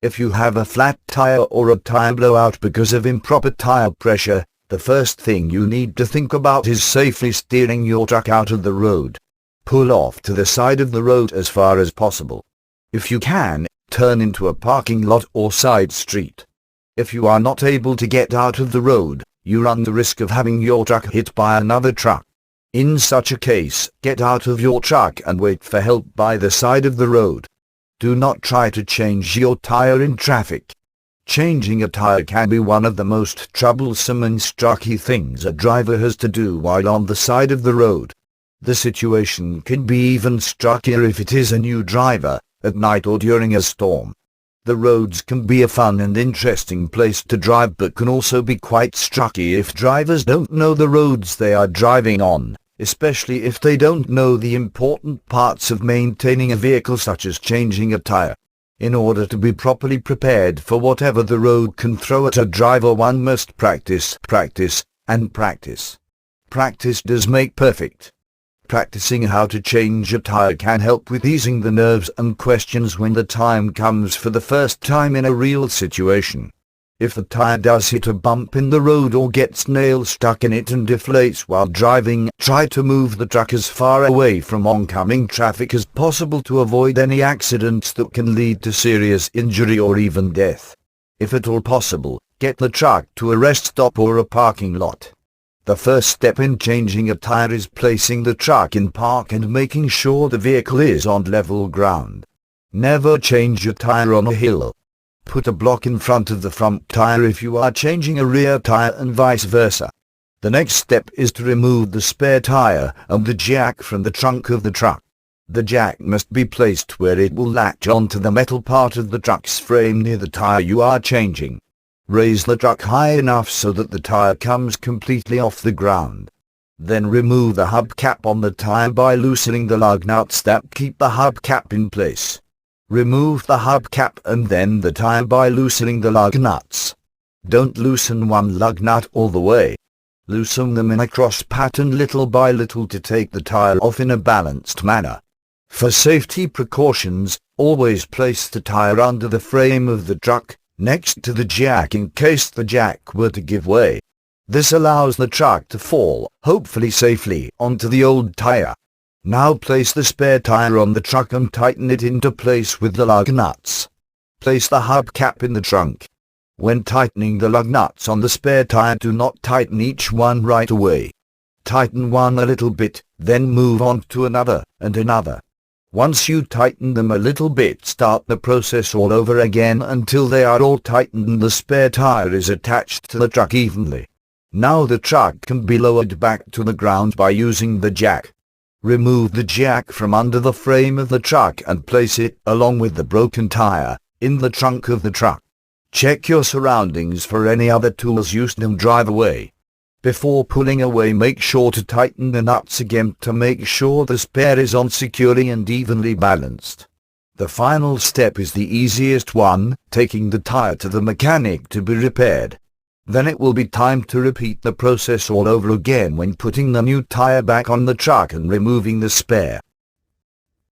If you have a flat tire or a tire blowout because of improper tire pressure, the first thing you need to think about is safely steering your truck out of the road. Pull off to the side of the road as far as possible. If you can, turn into a parking lot or side street. If you are not able to get out of the road, you run the risk of having your truck hit by another truck. In such a case, get out of your truck and wait for help by the side of the road. Do not try to change your tire in traffic. Changing a tire can be one of the most troublesome and streaky things a driver has to do while on the side of the road. The situation can be even streakier if it is a new driver, at night or during a storm. The roads can be a fun and interesting place to drive but can also be quite streaky if drivers don't know the roads they are driving on, especially if they don't know the important parts of maintaining a vehicle such as changing a tire. In order to be properly prepared for whatever the road can throw at a driver, one must practice, and practice. Practice does make perfect. Practicing how to change a tire can help with easing the nerves and questions when the time comes for the first time in a real situation. If the tire does hit a bump in the road or gets nail stuck in it and deflates while driving, try to move the truck as far away from oncoming traffic as possible to avoid any accidents that can lead to serious injury or even death. If at all possible, get the truck to a rest stop or a parking lot. The first step in changing a tire is placing the truck in park and making sure the vehicle is on level ground. Never change your tire on a hill. Put a block in front of the front tire if you are changing a rear tire and vice versa. The next step is to remove the spare tire and the jack from the trunk of the truck. The jack must be placed where it will latch onto the metal part of the truck's frame near the tire you are changing. Raise the truck high enough so that the tire comes completely off the ground. Then remove the hubcap on the tire by loosening the lug nuts that keep the hubcap in place. Remove the hubcap and then the tire by loosening the lug nuts. Don't loosen one lug nut all the way. Loosen them in a cross pattern little by little to take the tire off in a balanced manner. For safety precautions, always place the tire under the frame of the truck, next to the jack in case the jack were to give way. This allows the truck to fall, hopefully safely, onto the old tire. Now place the spare tire on the truck and tighten it into place with the lug nuts. Place the hubcap in the trunk. When tightening the lug nuts on the spare tire, do not tighten each one right away. Tighten one a little bit, then move on to another, and another. Once you tighten them a little bit, start the process all over again until they are all tightened and the spare tire is attached to the truck evenly. Now the truck can be lowered back to the ground by using the jack. Remove the jack from under the frame of the truck and place it, along with the broken tire, in the trunk of the truck. Check your surroundings for any other tools used and drive away. Before pulling away, make sure to tighten the nuts again to make sure the spare is on securely and evenly balanced. The final step is the easiest one, taking the tire to the mechanic to be repaired. Then it will be time to repeat the process all over again when putting the new tire back on the truck and removing the spare.